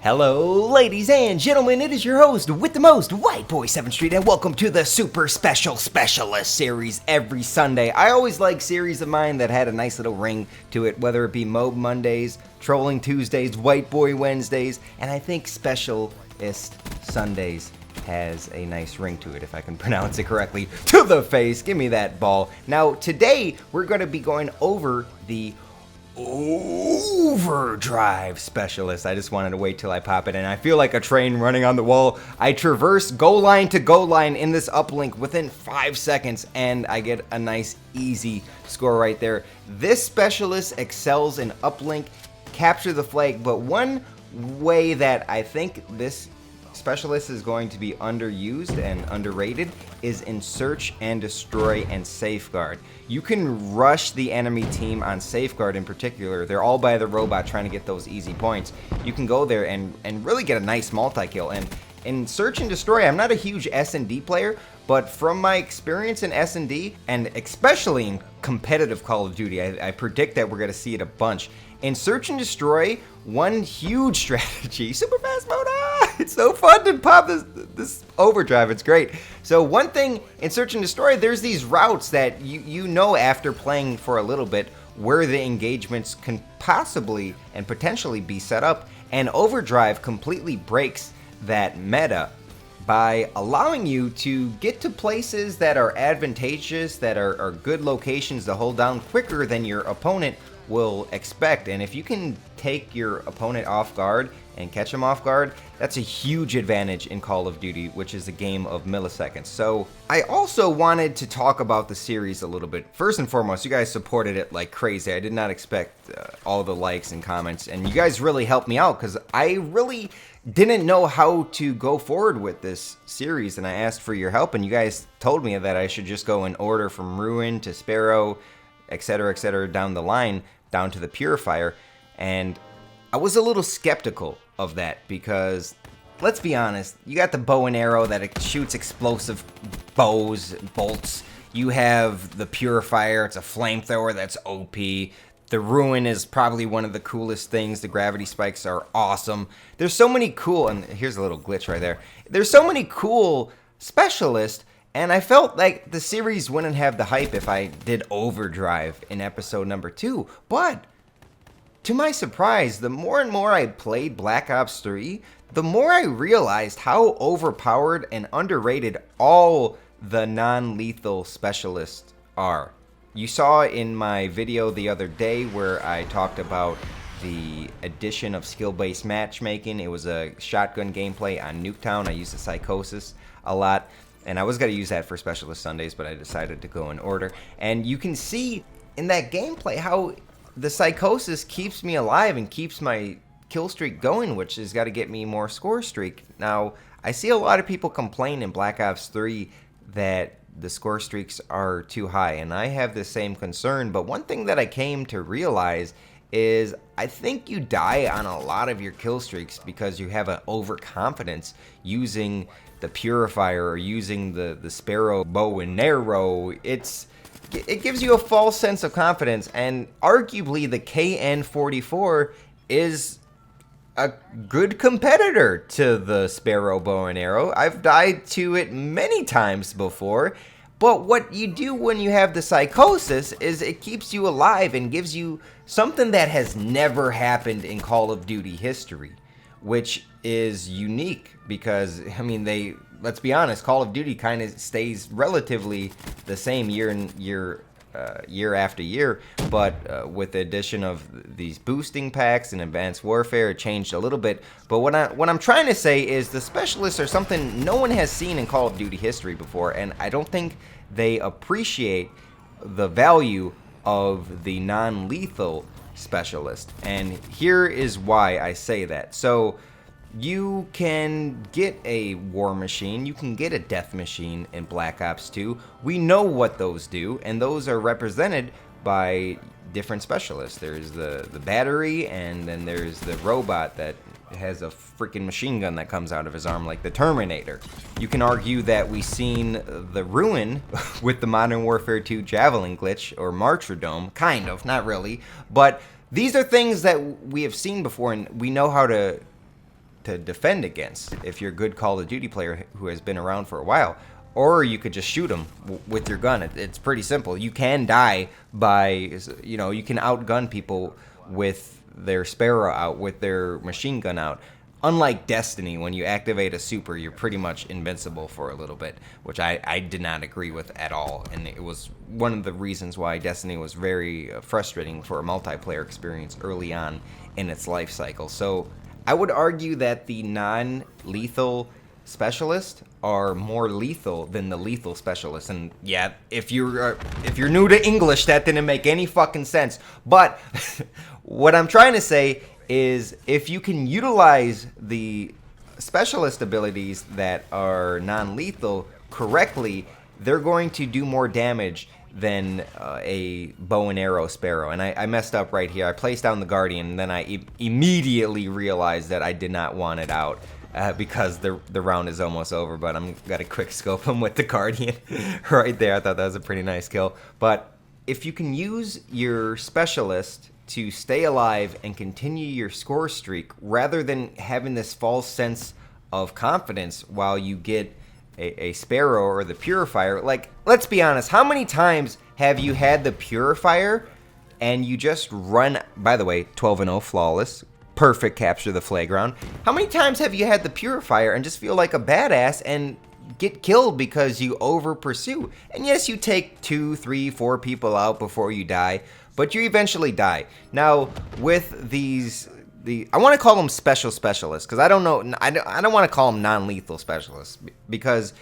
Hello, ladies and gentlemen, it is your host with the most, White Boy 7th Street, and welcome to the Super Special Specialist series every Sunday. I always like series of mine that had a nice little ring to it, whether it be Mob Mondays, Trolling Tuesdays, White Boy Wednesdays, and I think Specialist Sundays has a nice ring to it, if I can pronounce it correctly. To the face, give me that ball. Now, today, we're going to be going over the Overdrive Specialist. I just wanted to wait till I pop it in. I feel like a train running on the wall. I traverse goal line to goal line in this uplink within 5 seconds, and I get a nice, easy score right there. This specialist excels in uplink, capture the flag, but one way that I think this specialist is going to be underused and underrated is in search and destroy and safeguard. You can rush the enemy team on safeguard in particular. They're all by the robot trying to get those easy points. You can go there and really get a nice multi-kill. And in search and destroy, I'm not a huge S&D player, but from my experience in S&D, and especially in competitive Call of Duty, I predict that we're going to see it a bunch. In search and destroy, one huge strategy, super fast mode, it's so fun to pop this overdrive, it's great. So one thing in search and destroy, there's these routes that you know after playing for a little bit where the engagements can possibly and potentially be set up, and overdrive completely breaks that meta by allowing you to get to places that are advantageous, that are good locations to hold down quicker than your opponent will expect. And if you can take your opponent off guard and catch them off guard, that's a huge advantage in Call of Duty, which is a game of milliseconds. So I also wanted to talk about the series a little bit. First and foremost, you guys supported it like crazy. I did not expect all the likes and comments, and you guys really helped me out because I really didn't know how to go forward with this series, and I asked for your help, and you guys told me that I should just go in order from Ruin to Sparrow, etc., down the line, down to the Purifier. And I was a little skeptical of that because, let's be honest, you got the bow and arrow that it shoots explosive bolts. You have the Purifier, it's a flamethrower that's OP. The Ruin is probably one of the coolest things. The gravity spikes are awesome. There's so many cool, and here's a little glitch right there. There's so many cool specialists, and I felt like the series wouldn't have the hype if I did Overdrive in episode number 2. But to my surprise, the more and more I played Black Ops 3, the more I realized how overpowered and underrated all the non-lethal specialists are. You saw in my video the other day where I talked about the addition of skill-based matchmaking. It was a shotgun gameplay on Nuketown. I used the Psychosis a lot, and I was going to use that for Specialist Sundays, but I decided to go in order. And you can see in that gameplay how the Psychosis keeps me alive and keeps my kill streak going, which has got to get me more score streak. Now, I see a lot of people complain in Black Ops 3 that the score streaks are too high, and I have the same concern. But one thing that I came to realize is I think you die on a lot of your kill streaks because you have an overconfidence using the Purifier or using the Sparrow bow and arrow. It gives you a false sense of confidence, and arguably the KN-44 is a good competitor to the Sparrow bow and arrow. I've died to it many times before, but what you do when you have the Psychosis is it keeps you alive and gives you something that has never happened in Call of Duty history, which is unique because, I mean, let's be honest, Call of Duty kind of stays relatively the same year after year, but with the addition of these boosting packs and advanced warfare, it changed a little bit. But what I'm trying to say is the specialists are something no one has seen in Call of Duty history before, and I don't think they appreciate the value of the non-lethal specialist. And here is why I say that. So you can get a war machine, you can get a death machine in Black Ops 2. We know what those do, and those are represented by different specialists. There's the battery, and then there's the robot that has a freaking machine gun that comes out of his arm like the Terminator. You can argue that we've seen the Ruin with the Modern Warfare 2 Javelin glitch, or Martyrdom, kind of, not really, but these are things that we have seen before, and we know how to to defend against if you're a good Call of Duty player who has been around for a while. Or you could just shoot them with your gun. It's pretty simple. You can die by, you can outgun people with their Sparrow out, with their machine gun out. Unlike Destiny, when you activate a super, you're pretty much invincible for a little bit, which I did not agree with at all. And it was one of the reasons why Destiny was very frustrating for a multiplayer experience early on in its life cycle. So I would argue that the non-lethal specialists are more lethal than the lethal specialists. And yeah, if you're new to English, that didn't make any fucking sense. But what I'm trying to say is, if you can utilize the specialist abilities that are non-lethal correctly, they're going to do more damage than a bow and arrow Sparrow. And I messed up right here. I placed down the Guardian, and then I immediately realized that I did not want it out. Because the round is almost over, but I'm got a quick scope him with the Guardian right there. I thought that was a pretty nice kill. But if you can use your specialist to stay alive and continue your score streak, rather than having this false sense of confidence while you get a Sparrow or the Purifier, like, let's be honest, how many times have you had the Purifier and you just run, by the way, 12-0 flawless, perfect capture the flag round. How many times have you had the Purifier and just feel like a badass and get killed because you over pursue? And yes, you take 2, 3, 4 people out before you die, but you eventually die. Now, with I want to call them specialists, because I don't know, I don't want to call them non-lethal specialists, because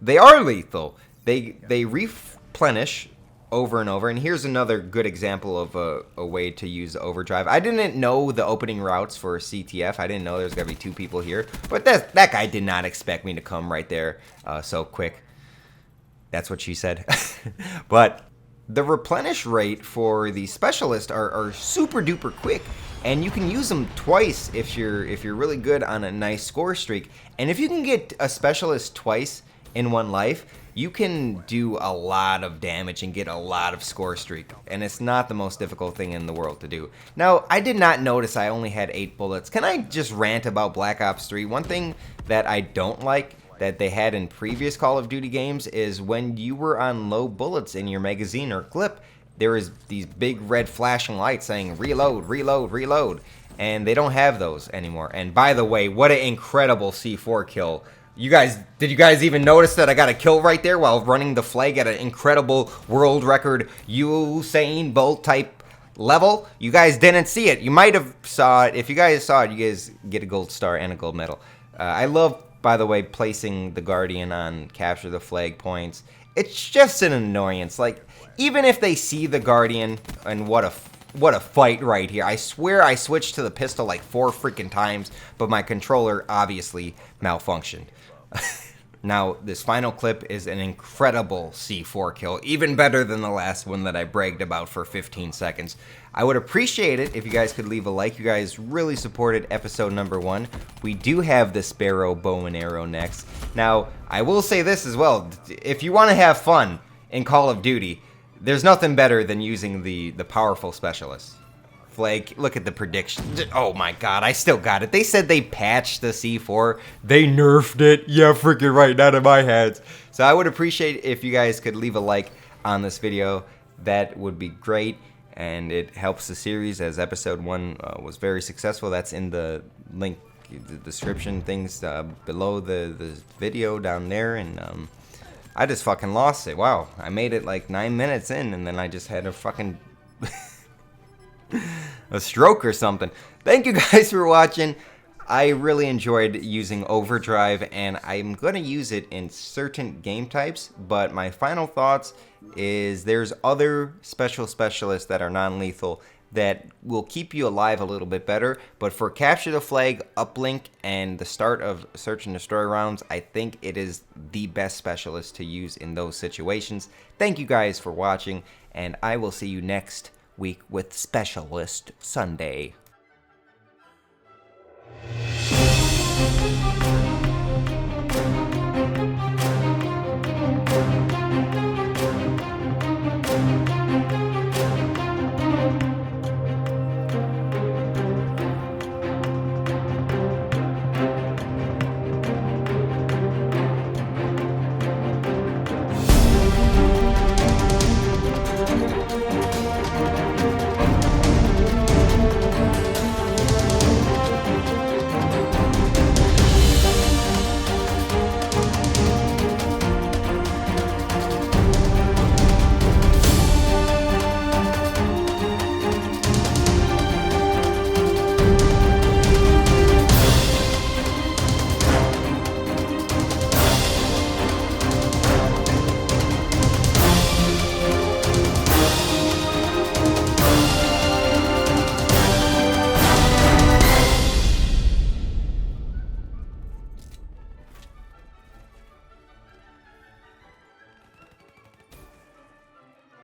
they are lethal. They replenish over and over. And here's another good example of a way to use Overdrive. I didn't know the opening routes for CTF. I didn't know there's gonna be 2 people here, but that guy did not expect me to come right there so quick. That's what she said. But the replenish rate for the specialist are super duper quick, and you can use them twice if you're really good on a nice score streak. And if you can get a specialist twice in one life, you can do a lot of damage and get a lot of score streak, and it's not the most difficult thing in the world to do. Now, I did not notice I only had 8 bullets. Can I just rant about Black Ops 3? One thing that I don't like that they had in previous Call of Duty games is when you were on low bullets in your magazine or clip, there was these big red flashing lights saying reload, reload, reload, and they don't have those anymore. And by the way, what an incredible C4 kill. Did you guys even notice that I got a kill right there while running the flag at an incredible world record Usain Bolt type level? You guys didn't see it. You might have saw it. If you guys saw it, you guys get a gold star and a gold medal. I love, by the way, placing the Guardian on capture the flag points. It's just an annoyance. Like, even if they see the Guardian, and what a fight right here. I swear I switched to the pistol like 4 freaking times, but my controller obviously malfunctioned. Now, this final clip is an incredible C4 kill, even better than the last one that I bragged about for 15 seconds. I would appreciate it if you guys could leave a like. You guys really supported episode number 1. We do have the Sparrow bow and arrow next. Now, I will say this as well. If you want to have fun in Call of Duty, there's nothing better than using the powerful specialists. Flag, look at the prediction. Oh my god, I still got it. They said they patched the C4. They nerfed it. Yeah, freaking right, not in my hands. So I would appreciate if you guys could leave a like on this video. That would be great, and it helps the series, as episode 1 was very successful. That's in the link, the description things below the video down there. And I just fucking lost it. Wow, I made it like 9 minutes in, and then I just had a fucking a stroke or something. Thank you guys for watching. I really enjoyed using Overdrive, and I'm gonna use it in certain game types, but my final thoughts is there's other specialists that are non-lethal that will keep you alive a little bit better, but for capture the flag, uplink, and the start of search and destroy rounds, I think it is the best specialist to use in those situations. Thank you guys for watching, and I will see you next week with Specialist Sunday.